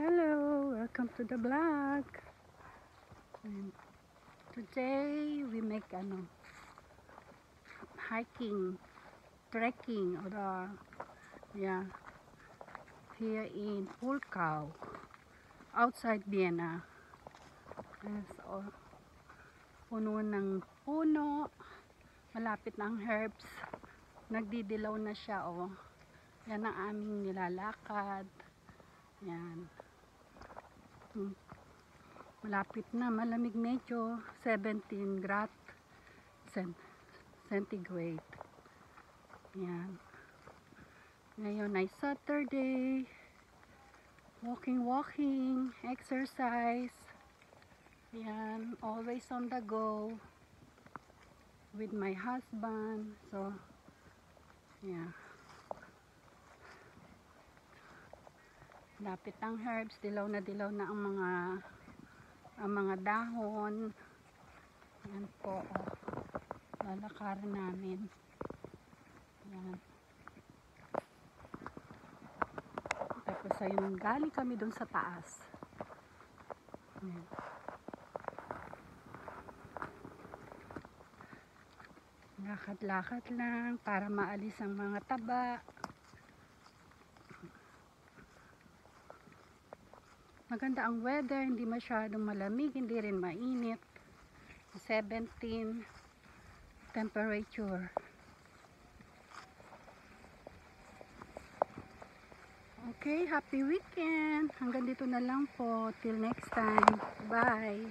Hello, welcome to the vlog. And today we make hiking, trekking, or here in Pulkau, outside Vienna. So, puno ng puno, malapit na ang herbs, nagdidilaw na siya. Yan ang aming nilalakad. Yan. Malapit na, malamig medyo, 17 grad centigrade. Yan. Ngayon ay Saturday. Walking, exercise. Yan, always on the go with my husband. So, yeah. Lapit ang herbs, dilaw na ang mga dahon. Yan po, lalakarin namin. Yan. Tapos ayun, galing kami dun sa taas. Yan. Lakad-lakad lang para maalis ang mga taba. Maganda ang weather, hindi masyadong malamig, hindi rin mainit. 17 temperature. Okay, happy weekend. Hanggang dito na lang po. Till next time. Bye.